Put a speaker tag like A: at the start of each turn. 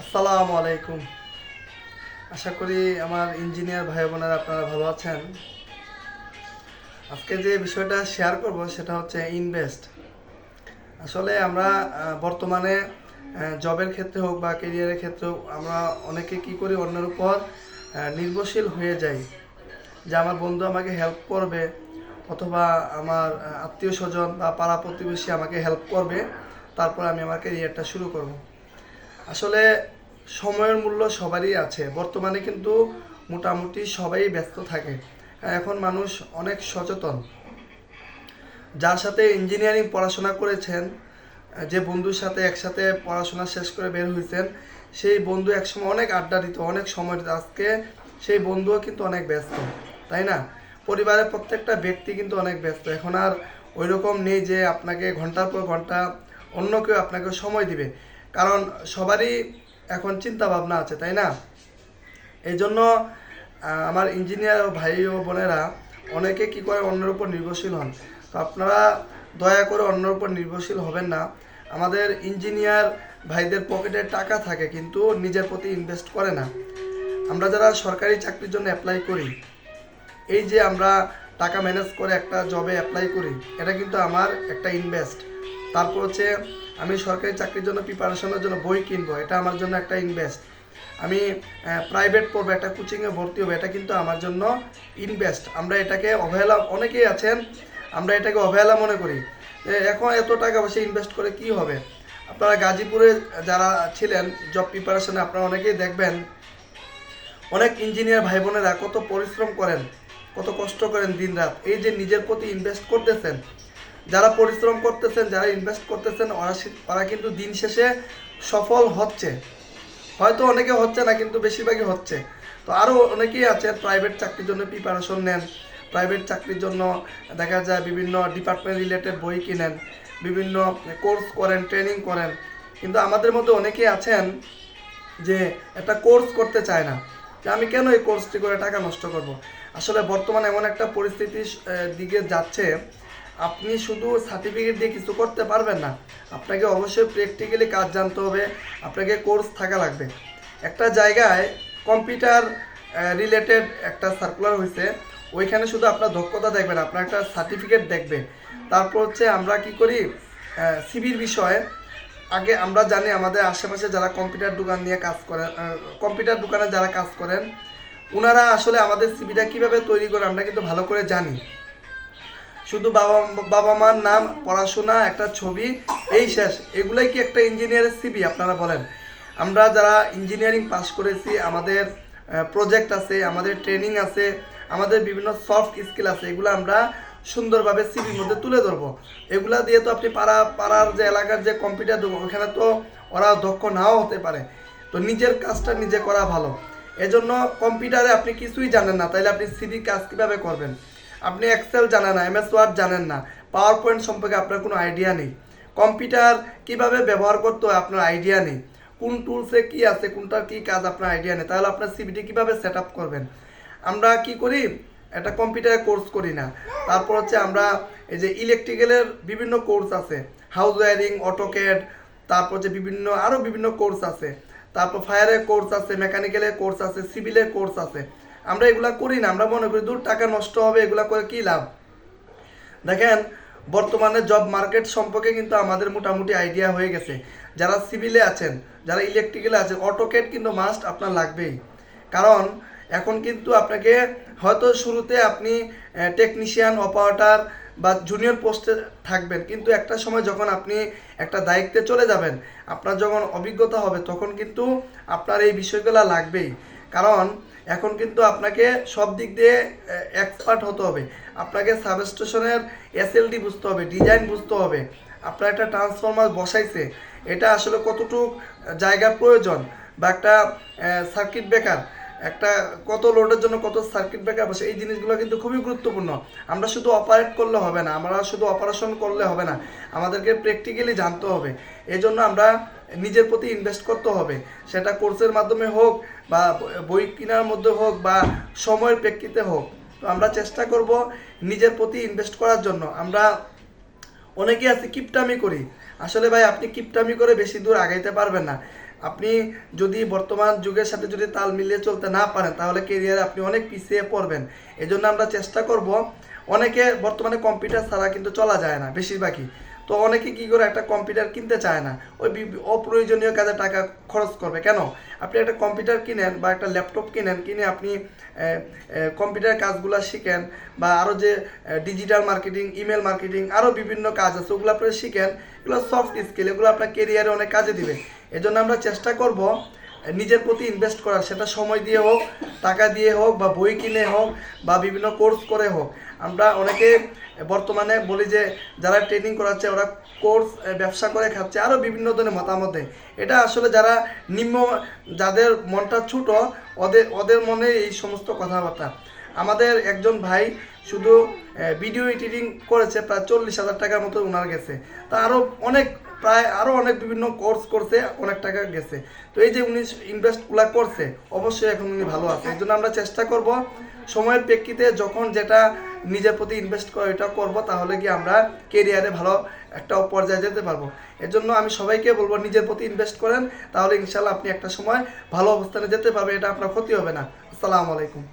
A: আসসালামু আলাইকুম। আশা করি আমার ইঞ্জিনিয়ার ভাই বোনেরা আপনারা ভালো আছেন। আজকে যে বিষয়টা শেয়ার করব সেটা হচ্ছে ইনভেস্ট। আসলে আমরা বর্তমানে জবের ক্ষেত্রে হোক বা কেরিয়ারের ক্ষেত্রেও আমরা অনেকে কি করি অন্যের উপর নির্ভরশীল হয়ে যাই, যে আমার বন্ধু আমাকে হেল্প করবে অথবা আমার আত্মীয় স্বজন বা পাড়া প্রতিবেশী আমাকে হেল্প করবে, তারপর আমি আমার কেরিয়ারটা শুরু করব। আসলে সময়ের মূল্য সবারই আছে। বর্তমানে কিন্তু মোটামুটি সবাই ব্যস্ত থাকে। এখন মানুষ অনেক সচেতন। যার সাথে ইঞ্জিনিয়ারিং পড়াশোনা করেছেন, যে বন্ধুর সাথে একসাথে পড়াশোনা শেষ করে বের হয়েছেন, সেই বন্ধু একসময় অনেক আড্ডা দিত, অনেক সময় দিত। আজকে সেই বন্ধুও কিন্তু অনেক ব্যস্ত, তাই না? পরিবারের প্রত্যেকটা ব্যক্তি কিন্তু অনেক ব্যস্ত। এখন আর ওই রকম নেই যে আপনাকে ঘন্টার পর ঘন্টা অন্য কেউ আপনাকে সময় দিবে, কারণ সবারই এখন চিন্তা ভাবনা আছে, তাই না? এই জন্য আমার ইঞ্জিনিয়ার ভাই ও বোনেরা অনেকে কি করে অন্যের উপর নির্ভরশীল হন। তো আপনারা দয়া করে অন্যের উপর নির্ভরশীল হবেন না। আমাদের ইঞ্জিনিয়ার ভাইদের পকেটে টাকা থাকে কিন্তু নিজের প্রতি ইনভেস্ট করে না। আমরা যারা সরকারি চাকরির জন্য অ্যাপ্লাই করি, এই যে আমরা টাকা ম্যানেজ করে একটা জবে অ্যাপ্লাই করি, এটা কিন্তু আমার একটা ইনভেস্ট। তারপর হচ্ছে আমি সরকারি চাকরির জন্য প্রিপারেশনের জন্য বই কিনবো, এটা আমার জন্য একটা ইনভেস্ট। আমি প্রাইভেট পড়বো, একটা কোচিংয়ে ভর্তি হবো, এটা কিন্তু আমার জন্য ইনভেস্ট। আমরা এটাকে অবহেলা, অনেকেই আছেন আমরা এটাকে অবহেলা মনে করি। এখন এত টাকা পয়সা ইনভেস্ট করে কি হবে? আপনারা গাজীপুরে যারা ছিলেন জব প্রিপারেশনে, আপনারা অনেকেই দেখবেন অনেক ইঞ্জিনিয়ার ভাই বোনেরা কত পরিশ্রম করেন, কত কষ্ট করেন দিন রাত, এই যে নিজের প্রতি ইনভেস্ট করতেছেন। যারা পরিশ্রম করতেছেন, যারা ইনভেস্ট করতেছেন, ওরা কিন্তু দিন শেষে সফল হচ্ছে। হয়তো অনেকে হচ্ছে না, কিন্তু বেশিরভাগই হচ্ছে। তো আরও অনেকেই আছে প্রাইভেট চাকরির জন্য প্রিপারেশন নেন, প্রাইভেট চাকরির জন্য দেখা যায় বিভিন্ন ডিপার্টমেন্ট রিলেটেড বই কিনেন, বিভিন্ন কোর্স করেন, ট্রেনিং করেন। কিন্তু আমাদের মধ্যে অনেকেই আছেন যে একটা কোর্স করতে চায় না, যে আমি কেন এই কোর্সটি করে টাকা নষ্ট করব। আসলে বর্তমানে এমন একটা পরিস্থিতির দিকে যাচ্ছে, আপনি শুধু সার্টিফিকেট দিয়ে কিছু করতে পারবেন না। আপনাকে অবশ্যই প্র্যাকটিক্যালি কাজ জানতে হবে, আপনাকে কোর্স থাকা লাগবে। একটা জায়গায় কম্পিউটার রিলেটেড একটা সার্কুলার হয়েছে, ওইখানে শুধু আপনার দক্ষতা দেখবেন, আপনার একটা সার্টিফিকেট দেখবে। তারপর হচ্ছে আমরা কি করি, সিভির বিষয়ে আগে আমরা জানি আমাদের আশেপাশে যারা কম্পিউটার দোকান নিয়ে কাজ করেন, কম্পিউটার দোকানে যারা কাজ করেন, ওনারা আসলে আমাদের সিভিটা কীভাবে তৈরি করে আমরা কিন্তু ভালো করে জানি। শুধু বাবা বাবা মার নাম, পড়াশোনা, একটা ছবি, এই শেষ। এগুলাই কি একটা ইঞ্জিনিয়ারের সিভি আপনারা বলেন? আমরা যারা ইঞ্জিনিয়ারিং পাস করেছি, আমাদের প্রজেক্ট আছে, আমাদের ট্রেনিং আছে, আমাদের বিভিন্ন সফট স্কিল আছে, এগুলো আমরা সুন্দরভাবে সিভির মধ্যে তুলে ধরবো। এগুলা দিয়ে তো আপনি পাড়ার যে এলাকার যে কম্পিউটার দেবো, ওখানে তো ওরা দক্ষ নাও হতে পারে। তো নিজের কাজটা নিজে করা ভালো। এজন্য কম্পিউটারে আপনি কিছুই জানেন না, তাইলে আপনি সিভি কাজ কীভাবে করবেন? আপনি এক্সেল জানেন না, এমএস ওয়ার্ড জানেন না, পাওয়ার পয়েন্ট সম্পর্কে আপনার কোনো আইডিয়া নেই, কম্পিউটার কিভাবে ব্যবহার করতে হয় আপনার আইডিয়া নেই, কোন টুলসে কি আছে, কোনটার কি কাজ আপনার আইডিয়া নেই, তাহলে আপনার সিভিটি কীভাবে সেট আপ করবেন? আমরা কি করি, একটা কম্পিউটারে কোর্স করি না। তারপর হচ্ছে আমরা এই যে ইলেকট্রিক্যালের বিভিন্ন কোর্স আছে, হাউস ওয়্যারিং, অটোক্যাড, তারপর যে বিভিন্ন আরও বিভিন্ন কোর্স আছে, তারপর ফায়ারের কোর্স আছে, মেকানিক্যালের কোর্স আছে, সিভিলের কোর্স আছে। আমরা এগুলা করি না, আমরা মনে করি দূর টাকা নষ্ট হবে, এগুলা করে কী লাভ। দেখেন বর্তমানে জব মার্কেট সম্পর্কে কিন্তু আমাদের মোটামুটি আইডিয়া হয়ে গেছে। যারা সিভিলে আছেন, যারা ইলেকট্রিক্যালে আছেন, অটোক্যাড কিন্তু মাস্ট আপনার লাগবেই। কারণ এখন কিন্তু আপনাকে হয়তো শুরুতে আপনি টেকনিশিয়ান, অপারেটর বা জুনিয়র পোস্টে থাকবেন, কিন্তু একটা সময় যখন আপনি একটা দায়িত্বে চলে যাবেন, আপনার যখন অভিজ্ঞতা হবে, তখন কিন্তু আপনার এই বিষয়গুলো লাগবেই। কারণ এখন কিন্তু আপনাকে সব দিক দিয়ে এক্সপার্ট হতে হবে। আপনাকে সাবস্টেশনের এসএলডি বুঝতে হবে, ডিজাইন বুঝতে হবে, আপনার একটা ট্রান্সফরমার বসাইছে, এটা আসলে কতটুকু জায়গার প্রয়োজন, বা একটা সার্কিট ব্রেকার, একটা কত লোডের জন্য কত সার্কিট ব্রেকার বসে, এই জিনিসগুলো কিন্তু খুবই গুরুত্বপূর্ণ। আমরা শুধু অপারেট করলে হবে না, আমরা শুধু অপারেশন করলে হবে না, আমাদেরকে প্র্যাকটিক্যালি জানতে হবে। এই জন্য আমরা নিজের প্রতি ইনভেস্ট করতে হবে, সেটা কোর্সের মাধ্যমে হোক বা বই কেনার মধ্যে হোক বা সময়ের প্রেক্ষিতে হোক। তো আমরা চেষ্টা করব নিজের প্রতি ইনভেস্ট করার জন্য। আমরা অনেকেই আছে কিপটামি করি। আসলে ভাই আপনি কিপটামি করে বেশি দূর আগাইতে পারবেন না। আপনি যদি বর্তমান যুগের সাথে যদি তাল মিলিয়ে চলতে না পারেন তাহলে কেরিয়ারে আপনি অনেক পিছিয়ে পড়বেন। এজন্য আমরা চেষ্টা করব, অনেকে বর্তমানে কম্পিউটার ছাড়া কিন্তু চলা যায় না বেশিরভাগই। তো অনেকে কী করে একটা কম্পিউটার কিনতে চায় না, ওই অপ্রয়োজনীয় কাজে টাকা খরচ করবে কেন? আপনি একটা কম্পিউটার কিনেন বা একটা ল্যাপটপ কিনেন, কিনে আপনি কম্পিউটার কাজগুলো শিখেন, বা আরও যে ডিজিটাল মার্কেটিং, ইমেল মার্কেটিং, আরও বিভিন্ন কাজ আছে ওগুলো আপনি শিখেন। এগুলো সফট স্কিল, এগুলো আপনার কেরিয়ারে অনেক কাজে দিবে। এজন্য আমরা চেষ্টা করব নিজের প্রতি ইনভেস্ট করার, সেটা সময় দিয়ে হোক, টাকা দিয়ে হোক, বা বই কিনে হোক, বা বিভিন্ন কোর্স করে হোক। আমরা অনেকে বর্তমানে বলি যে যারা ট্রেনিং করাচ্ছে ওরা কোর্স ব্যবসা করে খাচ্ছে, আরও বিভিন্ন ধরনের মতামত দেয়। এটা আসলে যারা নিম্ন, যাদের মনটা ছোটো, ওদের মনে এই সমস্ত কথাবার্তা। আমাদের একজন ভাই শুধু ভিডিও এডিটিং করেছে, প্রায় 40,000 টাকার মতো ওনার গেছে। তা আরও অনেক বিভিন্ন কোর্স করছে, অনেক টাকা গেছে। তো এই যে উনি ইনভেস্টগুলো করছে, অবশ্যই এখন উনি ভালো আছে। এই জন্য আমরা চেষ্টা করব সময়ের প্রেক্ষিতে যখন যেটা নিজের প্রতি ইনভেস্ট করে এটা করব, তাহলে কি আমরা কেরিয়ারে ভালো একটা পর্যায়ে যেতে পারবো। এর জন্য আমি সবাইকে বলবো নিজের প্রতি ইনভেস্ট করেন, তাহলে ইনশাল্লাহ আপনি একটা সময় ভালো অবস্থানে যেতে পারবেন, এটা আপনার ক্ষতি হবে না। আসসালামু আলাইকুম।